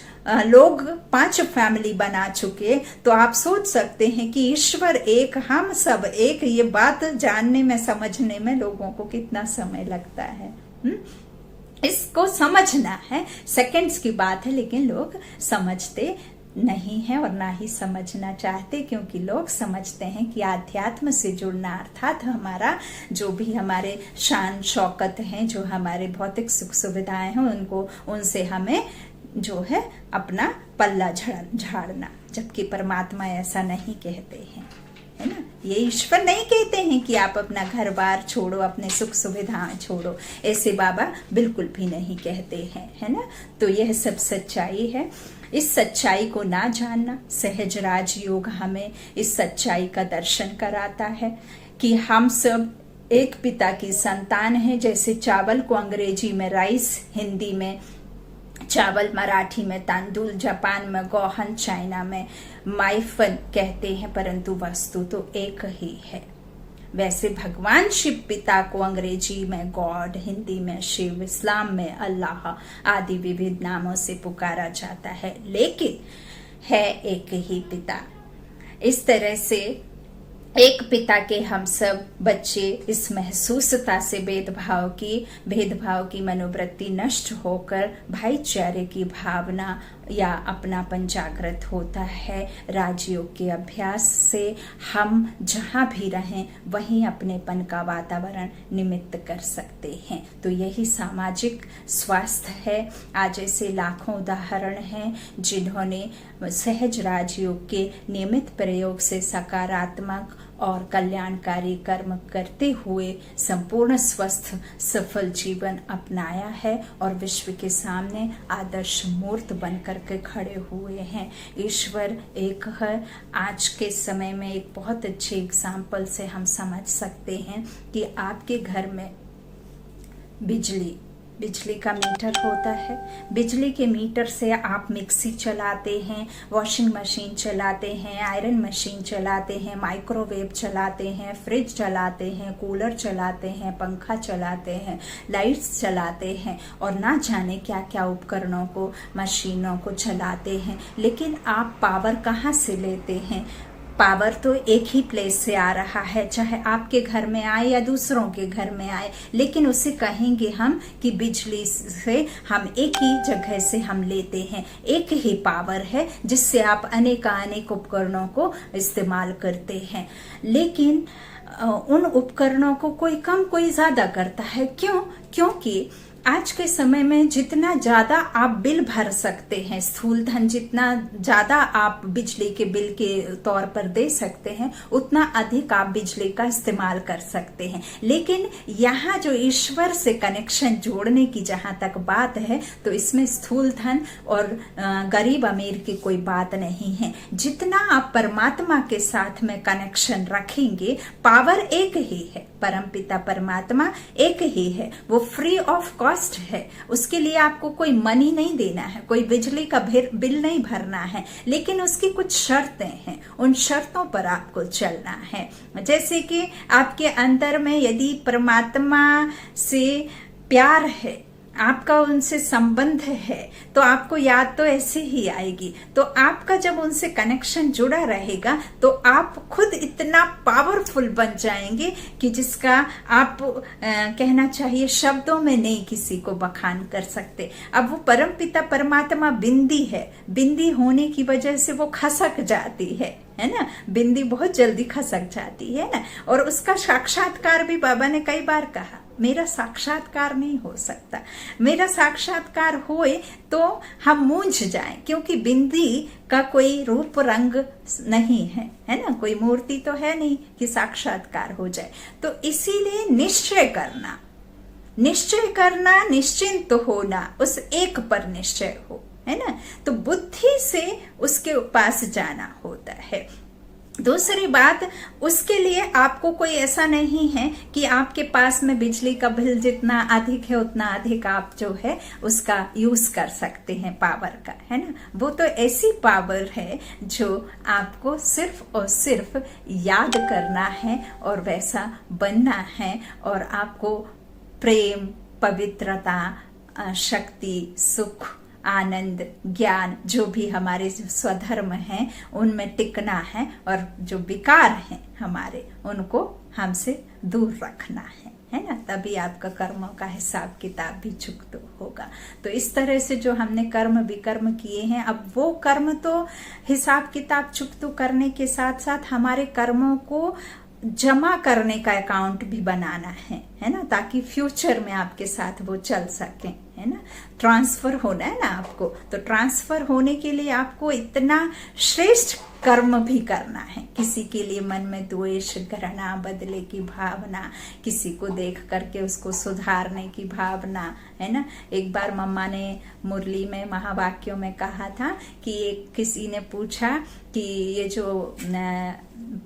लोग 5 फैमिली बना चुके, तो आप सोच सकते हैं कि ईश्वर एक, हम सब एक, ये बात जानने में, समझने में लोगों को कितना समय लगता है। इसको समझना है। सेकंड्स की बात है, लेकिन लोग समझते नहीं है और ना ही समझना चाहते, क्योंकि लोग समझते हैं कि आध्यात्म से जुड़ना अर्थात हमारा जो भी हमारे शान शौकत हैं, जो हमारे भौतिक सुख सुविधाएं हैं, उनको उनसे हमें जो है अपना पल्ला झाड़ना, जबकि परमात्मा ऐसा नहीं कहते हैं, है ना। ये ईश्वर नहीं कहते हैं कि आप अपना घर बार छोड़ो, अपने सुख सुविधाएं छोड़ो, ऐसे बाबा बिल्कुल भी नहीं कहते हैं, है ना। तो यह सब सच्चाई है। इस सच्चाई को ना जानना, सहज राजयोग हमें इस सच्चाई का दर्शन कराता है कि हम सब एक पिता की संतान हैं। जैसे चावल को अंग्रेजी में राइस, हिंदी में चावल, मराठी में तांदूल, जापान में गोहन, चाइना में माइफन कहते हैं, परंतु वस्तु तो एक ही है। वैसे भगवान शिव पिता को अंग्रेजी में गॉड, हिंदी में शिव, इस्लाम में अल्लाह आदि विविध नामों से पुकारा जाता है, लेकिन है एक ही पिता। इस तरह से एक पिता के हम सब बच्चे इस महसूसता से भेदभाव की मनोवृत्ति नष्ट होकर भाईचारे की भावना या अपनापन जागृत होता है। राजयोग के अभ्यास से हम जहां भी रहें वहीं अपनेपन का वातावरण निमित्त कर सकते हैं। तो यही सामाजिक स्वास्थ्य है। आज ऐसे लाखों उदाहरण हैं जिन्होंने सहज राजयोग के नियमित प्रयोग से सकारात्मक और कल्याणकारी कर्म करते हुए संपूर्ण स्वस्थ सफल जीवन अपनाया है और विश्व के सामने आदर्श मूर्त बनकर के खड़े हुए हैं। ईश्वर एक है। आज के समय में एक बहुत अच्छे एग्जाम्पल से हम समझ सकते हैं कि आपके घर में बिजली का मीटर होता है। बिजली के मीटर से आप मिक्सी चलाते हैं, वॉशिंग मशीन चलाते हैं, आयरन मशीन चलाते हैं, माइक्रोवेव चलाते हैं, फ्रिज चलाते हैं, कूलर चलाते हैं, पंखा चलाते हैं, लाइट्स चलाते हैं और ना जाने क्या क्या उपकरणों को, मशीनों को चलाते हैं। लेकिन आप पावर कहाँ से लेते हैं? पावर तो एक ही प्लेस से आ रहा है, चाहे आपके घर में आए या दूसरों के घर में आए, लेकिन उसे कहेंगे हम कि बिजली से हम एक ही जगह से हम लेते हैं। एक ही पावर है जिससे आप अनेक उपकरणों को इस्तेमाल करते हैं। लेकिन उन उपकरणों को कोई कम कोई ज्यादा करता है। क्यों? क्योंकि आज के समय में जितना ज्यादा आप बिल भर सकते हैं, स्थूल धन जितना ज्यादा आप बिजली के बिल के तौर पर दे सकते हैं, उतना अधिक आप बिजली का इस्तेमाल कर सकते हैं। लेकिन यहाँ जो ईश्वर से कनेक्शन जोड़ने की जहां तक बात है, तो इसमें स्थूल धन और गरीब अमीर की कोई बात नहीं है। जितना आप परमात्मा के साथ में कनेक्शन रखेंगे, पावर एक ही है, परमपिता परमात्मा एक ही है, वो फ्री ऑफ कॉस्ट है। उसके लिए आपको कोई मनी नहीं देना है, कोई बिजली का बिल नहीं भरना है, लेकिन उसकी कुछ शर्तें हैं, उन शर्तों पर आपको चलना है। जैसे कि आपके अंदर में यदि परमात्मा से प्यार है, आपका उनसे संबंध है, तो आपको याद तो ऐसे ही आएगी। तो आपका जब उनसे कनेक्शन जुड़ा रहेगा तो आप खुद इतना पावरफुल बन जाएंगे कि जिसका आप कहना चाहिए शब्दों में नहीं किसी को बखान कर सकते। अब वो परमपिता परमात्मा बिंदी है, बिंदी होने की वजह से वो खसक जाती है ना, बिंदी बहुत जल्दी खसक जाती है ना। और उसका साक्षात्कार भी बाबा ने कई बार कहा, मेरा साक्षात्कार नहीं हो सकता। मेरा साक्षात्कार होए तो हम मूंझ जाएं, क्योंकि बिंदी का कोई रूप रंग नहीं है, है ना, कोई मूर्ति तो है नहीं कि साक्षात्कार हो जाए। तो इसीलिए निश्चय करना, निश्चिंत होना, उस एक पर निश्चय हो, है ना। तो बुद्धि से उसके पास जाना होता है। दूसरी बात, उसके लिए आपको कोई ऐसा नहीं है कि आपके पास में बिजली का बिल जितना अधिक है उतना अधिक आप जो है उसका यूज कर सकते हैं पावर का, है ना। वो तो ऐसी पावर है जो आपको सिर्फ और सिर्फ याद करना है और वैसा बनना है, और आपको प्रेम, पवित्रता, शक्ति, सुख, आनंद, ज्ञान, जो भी हमारे स्वधर्म हैं उनमें टिकना है, और जो विकार हैं हमारे उनको हमसे दूर रखना है। है ना, तभी आपका कर्मों का हिसाब किताब भी चुकता होगा। तो इस तरह से जो हमने कर्म विकर्म किए हैं, अब वो कर्म तो हिसाब किताब चुकता करने के साथ साथ हमारे कर्मों को जमा करने का अकाउंट भी बनाना है ना, ताकि फ्यूचर में आपके साथ वो चल सके, है ना। ट्रांसफर होना है ना आपको, तो ट्रांसफर होने के लिए आपको इतना श्रेष्ठ कर्म भी करना है। किसी के लिए मन में द्वेष, घृणा, बदले की भावना, किसी को देख करके उसको सुधारने की भावना, है ना। एक बार मम्मा ने मुरली में महावाक्यों में कहा था कि एक किसी ने पूछा कि ये जो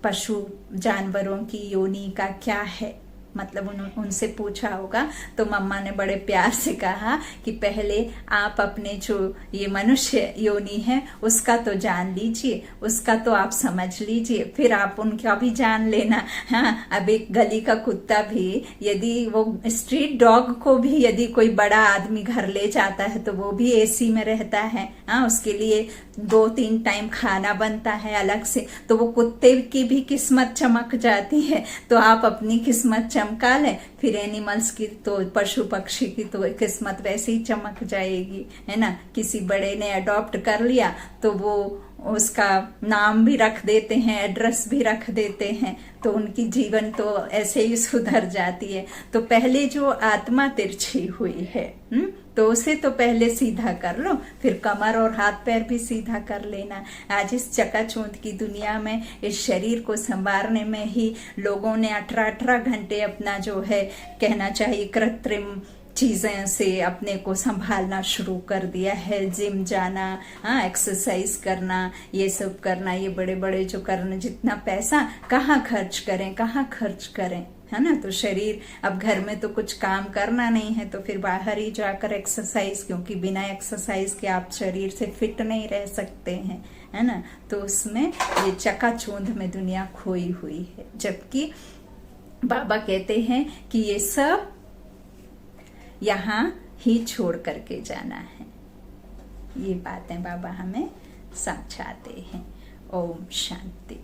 पशु जानवरों की योनि का क्या है, मतलब उनसे पूछा होगा, तो मम्मा ने बड़े प्यार से कहा कि पहले आप अपने जो ये मनुष्य योनि है उसका तो जान लीजिए, उसका तो आप समझ लीजिए, फिर आप उनका भी जान लेना। हाँ, अब एक गली का कुत्ता भी, यदि वो स्ट्रीट डॉग को भी यदि कोई बड़ा आदमी घर ले जाता है तो वो भी एसी में रहता है। हाँ, उसके लिए 2-3 टाइम खाना बनता है अलग से, तो वो कुत्ते की भी किस्मत चमक जाती है। तो आप अपनी किस्मत चमका लें, फिर एनिमल्स की तो, पशु पक्षी की तो किस्मत वैसे ही चमक जाएगी, है ना। किसी बड़े ने अडॉप्ट कर लिया तो वो उसका नाम भी रख देते हैं, एड्रेस भी रख देते हैं, तो उनकी जीवन तो ऐसे ही सुधर जाती है। तो पहले जो आत्मा तिरछी हुई है, तो उसे तो पहले सीधा कर लो, फिर कमर और हाथ पैर भी सीधा कर लेना। आज इस चकाचौंध की दुनिया में इस शरीर को संवारने में ही लोगों ने 18-18 घंटे अपना जो है, कहना चाहिए कृत्रिम चीजें से अपने को संभालना शुरू कर दिया है। जिम जाना, हाँ, एक्सरसाइज करना, ये सब करना, ये बड़े बड़े जो करना, जितना पैसा कहाँ खर्च करें, कहाँ खर्च करें, है ना। तो शरीर, अब घर में तो कुछ काम करना नहीं है तो फिर बाहर ही जाकर एक्सरसाइज, क्योंकि बिना एक्सरसाइज के आप शरीर से फिट नहीं रह सकते हैं, है ना। तो उसमें ये चकाचौंध में दुनिया खोई हुई है, जबकि बाबा कहते हैं कि ये सब यहाँ ही छोड़ करके जाना है। ये बातें बाबा हमें समझाते हैं। ओम शांति।